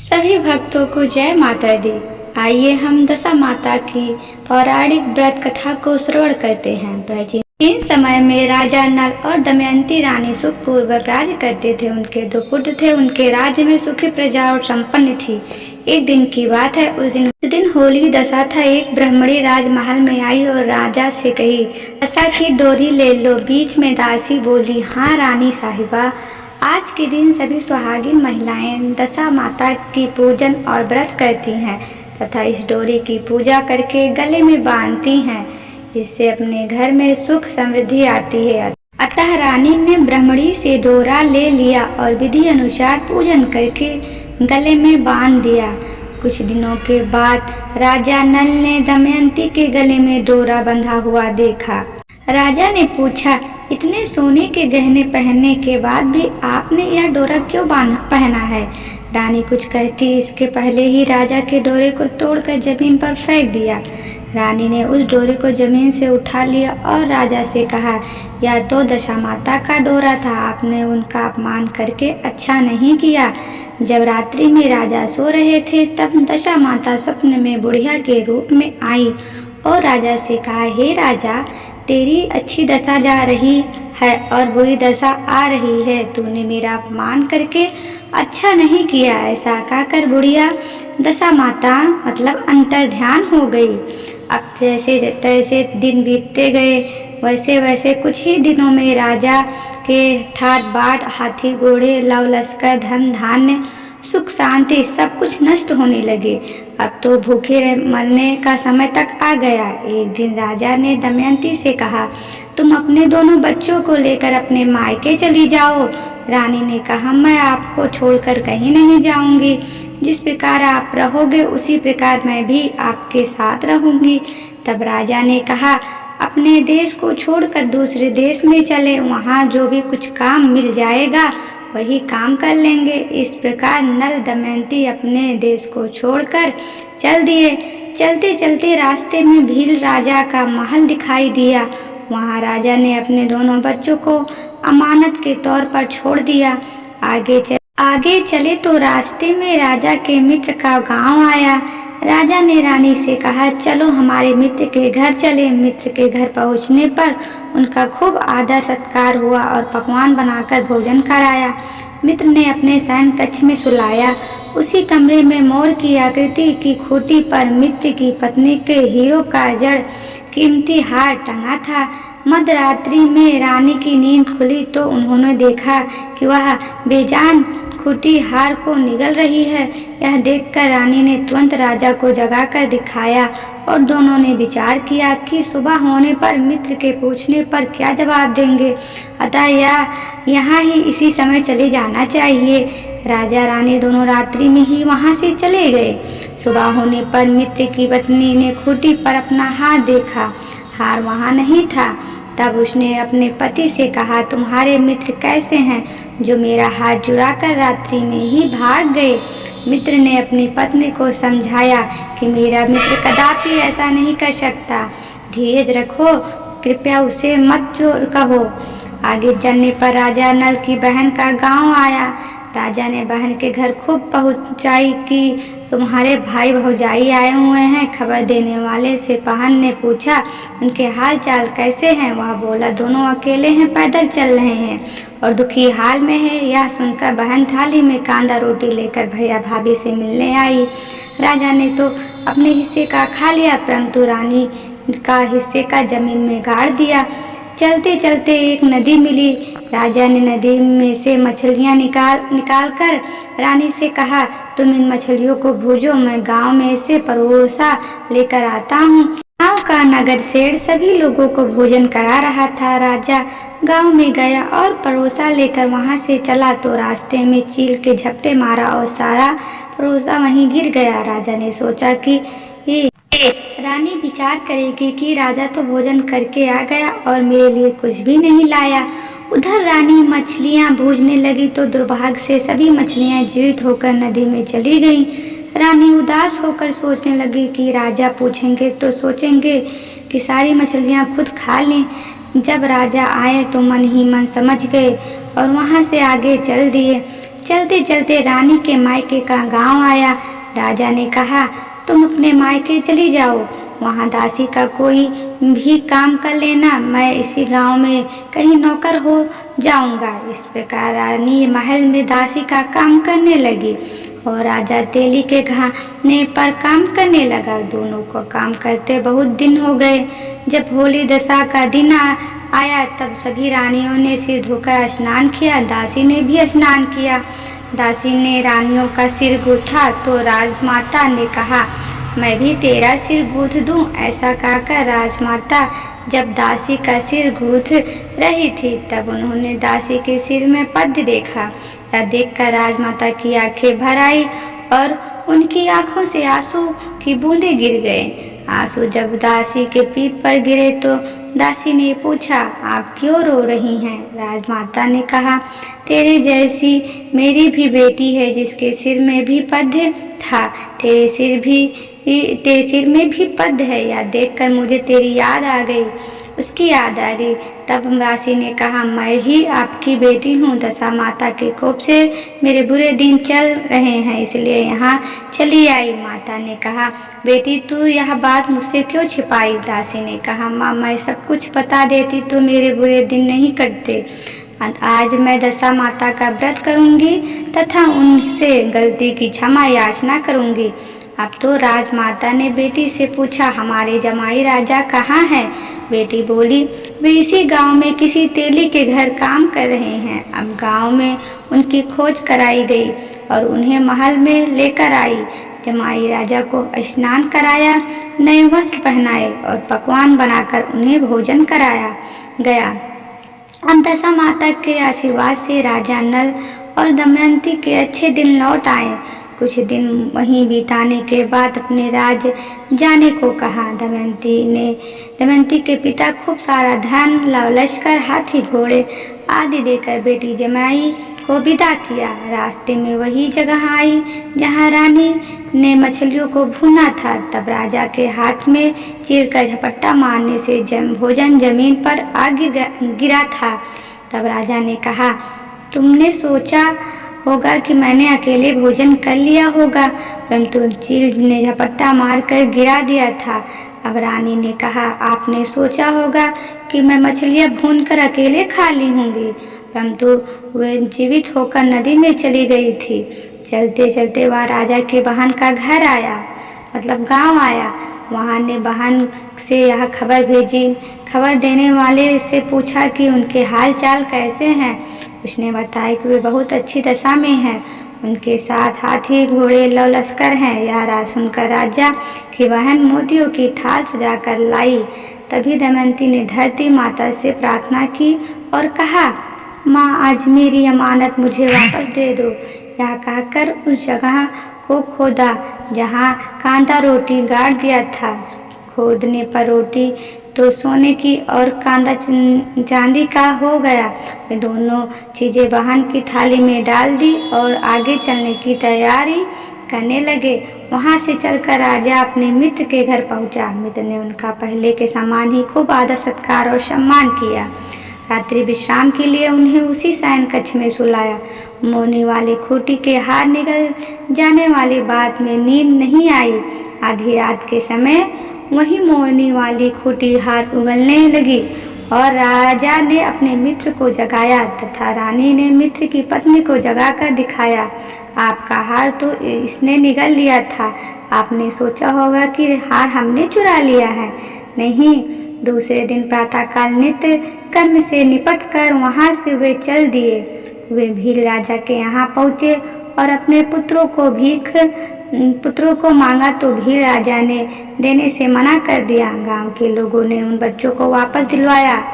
सभी भक्तों को जय माता दी। आइए हम दशा माता की पौराणिक व्रत कथा को श्रवण करते हैं। प्राचीन समय में राजा नल और दमयंती रानी सुखपूर्वक राज्य करते थे। उनके 2 पुत्र थे। उनके राज्य में सुखी प्रजा और संपन्न थी। एक दिन की बात है। उस दिन होली दशा था। एक ब्राह्मणी राजमहल में आई और राजा से कही, दशा की डोरी ले लो। बीच में दासी बोली, हाँ रानी साहिबा। आज के दिन सभी सुहागिन महिलाएं दशा माता की पूजन और व्रत करती हैं तथा इस डोरी की पूजा करके गले में बांधती हैं, जिससे अपने घर में सुख समृद्धि आती है। अतः रानी ने ब्राह्मणी से डोरा ले लिया और विधि अनुसार पूजन करके गले में बांध दिया। कुछ दिनों के बाद राजा नल ने दमयंती के गले में डोरा बंधा हुआ देखा। राजा ने पूछा, इतने सोने के गहने पहनने के बाद भी आपने यह डोरा क्यों पहना है? रानी कुछ कहती इसके पहले ही राजा के डोरे को तोड़कर जमीन पर फेंक दिया। रानी ने उस डोरे को जमीन से उठा लिया और राजा से कहा, यह तो दशा माता का डोरा था। आपने उनका अपमान करके अच्छा नहीं किया। जब रात्रि में राजा सो रहे थे तब दशा माता स्वप्न में बुढ़िया के रूप में आई और राजा से कहा, हे राजा, तेरी अच्छी दशा जा रही है और बुरी दशा आ रही है। तूने मेरा अपमान करके अच्छा नहीं किया। ऐसा कहकर बुढ़िया दशा माता मतलब अंतर ध्यान हो गई। अब जैसे तैसे दिन बीतते गए। वैसे वैसे कुछ ही दिनों में राजा के ठाट बाट, हाथी घोड़े, लव लश्कर, धन धान्य, सुख शांति सब कुछ नष्ट होने लगे। अब तो भूखे मरने का समय तक आ गया। एक दिन राजा ने दमयंती से कहा, तुम अपने दोनों बच्चों को लेकर अपने मायके चली जाओ। रानी ने कहा, मैं आपको छोड़कर कहीं नहीं जाऊंगी। जिस प्रकार आप रहोगे उसी प्रकार मैं भी आपके साथ रहूंगी। तब राजा ने कहा, अपने देश को छोड़कर दूसरे देश में चले, वहाँ जो भी कुछ काम मिल जाएगा वही काम कर लेंगे। इस प्रकार नल दमयंती अपने देश को छोड़कर चल दिए। चलते चलते रास्ते में भील राजा का महल दिखाई दिया। वहाँ राजा ने अपने दोनों बच्चों को अमानत के तौर पर छोड़ दिया। आगे चले तो रास्ते में राजा के मित्र का गांव आया। राजा ने रानी से कहा, चलो हमारे मित्र के घर चले। मित्र के घर पहुंचने पर उनका खूब आदर सत्कार हुआ और पकवान बनाकर भोजन कराया। मित्र ने अपने शयन कक्ष में सुलाया। उसी कमरे में मोर की आकृति की खूंटी पर मित्र की पत्नी के हीरो का जड़ कीमती हार टंगा था। मध्यरात्रि में रानी की नींद खुली तो उन्होंने देखा कि वह बेजान खूंटी हार को निगल रही है। यह देखकर रानी ने तुरंत राजा को जगाकर दिखाया और दोनों ने विचार किया कि सुबह होने पर मित्र के पूछने पर क्या जवाब देंगे। अतः यहाँ ही इसी समय चले जाना चाहिए। राजा रानी दोनों रात्रि में ही वहाँ से चले गए। सुबह होने पर मित्र की पत्नी ने खूंटी पर अपना हार देखा। हार वहाँ नहीं था। तब उसने अपने पति से कहा, तुम्हारे मित्र कैसे हैं जो मेरा हाथ जुड़ाकर रात्रि में ही भाग गए? मित्र ने अपनी पत्नी को समझाया कि मेरा मित्र कदापि ऐसा नहीं कर सकता। धीरज रखो, कृपया उसे मत कहो। आगे चलने पर राजा नल की बहन का गांव आया। राजा ने बहन के घर खूब पहुंचाई कि तुम्हारे भाई भौजाई आए हुए हैं। खबर देने वाले से बहन ने पूछा, उनके हाल चाल कैसे हैं? वह बोला, दोनों अकेले हैं, पैदल चल रहे हैं और दुखी हाल में है। यह सुनकर बहन थाली में कांदा रोटी लेकर भैया भाभी से मिलने आई। राजा ने तो अपने हिस्से का खा लिया, परंतु रानी का हिस्से का जमीन में गाड़ दिया। चलते चलते एक नदी मिली। राजा ने नदी में से मछलियां निकाल कर रानी से कहा, तुम इन मछलियों को भूजो, मैं गांव में से परोसा लेकर आता हूँ। गांव का नगर सेठ सभी लोगों को भोजन करा रहा था। राजा गांव में गया और परोसा लेकर वहां से चला तो रास्ते में चील के झपटे मारा और सारा परोसा वहीं गिर गया। राजा ने सोचा कि रानी विचार करेगी कि राजा तो भोजन करके आ गया और मेरे लिए कुछ भी नहीं लाया। उधर रानी मछलियां भूजने लगी तो दुर्भाग्य से सभी मछलियां जीवित होकर नदी में चली गईं। रानी उदास होकर सोचने लगी कि राजा पूछेंगे तो सोचेंगे कि सारी मछलियां खुद खा लें। जब राजा आए तो मन ही मन समझ गए और वहां से आगे चल दिए। चलते चलते रानी के मायके का गांव आया। राजा ने कहा, तुम अपने मायके चली जाओ, वहाँ दासी का कोई भी काम कर लेना, मैं इसी गांव में कहीं नौकर हो जाऊंगा। इस प्रकार रानी महल में दासी का काम करने लगी और राजा तेली के घाने पर काम करने लगा। दोनों को काम करते बहुत दिन हो गए। जब होली दशा का दिन आया तब सभी रानियों ने सिर धोकर स्नान किया। दासी ने भी स्नान किया। दासी ने रानियों का सिर गूथा तो राजमाता ने कहा, मैं भी तेरा सिर गूंथ दूं। ऐसा कहकर राजमाता जब दासी का सिर गूंथ रही थी तब उन्होंने दासी के सिर में पद्म देखा। यह देखकर राजमाता की आंखें भर आई और उनकी आंखों से आंसू की बूंदें गिर गए। आंसू जब दासी के पीठ पर गिरे तो दासी ने पूछा, आप क्यों रो रही हैं? राजमाता ने कहा, तेरे जैसी मेरी भी बेटी है जिसके सिर में भी पद्म था। तेरे सिर में भी पद्म है। यह देखकर मुझे तेरी याद आ गई, उसकी याद आ गई। तब दासी ने कहा, मैं ही आपकी बेटी हूँ। दशा माता के कोप से मेरे बुरे दिन चल रहे हैं, इसलिए यहाँ चली आई। माता ने कहा, बेटी तू यह बात मुझसे क्यों छिपाई? दासी ने कहा, माँ मैं सब कुछ बता देती तो मेरे बुरे दिन नहीं कटते। आज मैं दशा माता का व्रत करूंगी तथा उनसे गलती की क्षमा याचना करूंगी। अब तो राजमाता ने बेटी से पूछा, हमारे जमाई राजा कहाँ हैं? बेटी बोली, वे इसी गांव में किसी तेली के घर काम कर रहे हैं। अब गांव में उनकी खोज कराई गई और उन्हें महल में लेकर आई। जमाई राजा को स्नान कराया, नए वस्त्र पहनाए और पकवान बनाकर उन्हें भोजन कराया गया। अब दशा माता के आशीर्वाद से राजा नल और दमयंती के अच्छे दिन लौट आए। कुछ दिन वहीं बिताने के बाद अपने राज जाने को कहा। दमयंती के पिता खूब सारा धन, लश्कर, हाथी घोड़े आदि देकर बेटी जमाई को विदा किया। रास्ते में वही जगह आई जहाँ रानी ने मछलियों को भूना था। तब राजा के हाथ में चीर का झपट्टा मारने से भोजन जमीन पर आ गिरा था। तब राजा ने कहा, तुमने सोचा होगा कि मैंने अकेले भोजन कर लिया होगा, परंतु चील ने झपट्टा मारकर गिरा दिया था। अब रानी ने कहा, आपने सोचा होगा कि मैं मछलियाँ भूनकर अकेले खा ली होंगी, परंतु वे जीवित होकर नदी में चली गई थी। चलते चलते वह राजा के बहन का घर आया, मतलब गांव आया। वहाँ ने बहन से यह खबर भेजी। खबर देने वाले से पूछा कि उनके हाल चाल कैसे हैं। उसने बताया कि वे बहुत अच्छी दशा में हैं, उनके साथ हाथी घोड़े लश्कर हैं। यह राज सुनकर राजा की बहन मोतियों की थाल सजाकर लाई। तभी दमयंती ने धरती माता से प्रार्थना की और कहा, माँ आज मेरी अमानत मुझे वापस दे दो। यह कहकर उस जगह को खोदा जहाँ कांदा रोटी गाड़ दिया था। खोदने पर रोटी तो सोने की और कांदा चांदी का हो गया। वे दोनों चीजें बहन की थाली में डाल दी और आगे चलने की तैयारी करने लगे। वहां से चलकर राजा अपने मित्र के घर पहुंचा। मित्र ने उनका पहले के समान ही खूब आदर सत्कार और सम्मान किया। रात्रि विश्राम के लिए उन्हें उसी शयन कक्ष में सुलाया। मोनी वाली खूंटी के हार निकल जाने वाली बात में नींद नहीं आई। आधी रात के समय वही मोनी वाली खूंटी हार उगलने लगी और राजा ने अपने मित्र को जगाया तथा रानी ने मित्र की पत्नी को जगाकर दिखाया। आपका हार तो इसने निगल लिया था। आपने सोचा होगा कि हार हमने चुरा लिया है। नहीं, दूसरे दिन प्रातःकाल नित्य कर्म से निपटकर वहां से वे चल दिए। वे भील राजा के यहाँ पहुँचे और अपने पुत्रों को मांगा तो भील राजा ने देने से मना कर दिया। गांव के लोगों ने उन बच्चों को वापस दिलवाया।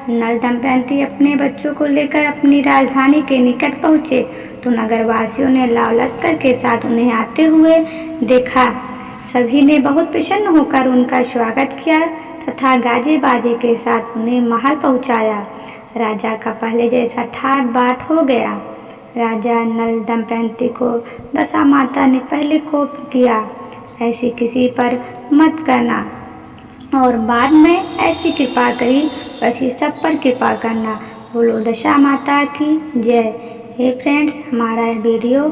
नल दमयंती अपने बच्चों को लेकर अपनी राजधानी के निकट पहुँचे तो नगरवासियों ने लाव लश्कर के साथ उन्हें आते हुए देखा। सभी ने बहुत प्रसन्न होकर उनका स्वागत किया तथा गाजे बाजे के साथ उन्हें महल पहुँचाया। राजा का पहले जैसा ठाट बाट हो गया। राजा नल दमयंती को दशा माता ने पहले कोप किया, ऐसी किसी पर मत करना, और बाद में ऐसी कृपा करी वैसी सब पर कृपा करना। बोलो दशा माता की जय। हे फ्रेंड्स, हमारा यह वीडियो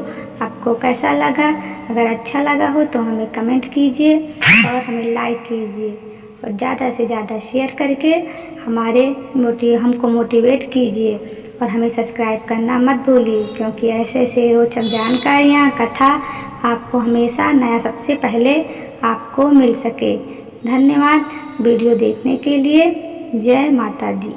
आपको कैसा लगा? अगर अच्छा लगा हो तो हमें कमेंट कीजिए और हमें लाइक कीजिए और ज़्यादा से ज़्यादा शेयर करके हमको मोटिवेट कीजिए और हमें सब्सक्राइब करना मत भूलिए, क्योंकि ऐसे ऐसे रोचक जानकारियाँ, कथा आपको हमेशा नया सबसे पहले आपको मिल सके। धन्यवाद वीडियो देखने के लिए। जय माता दी।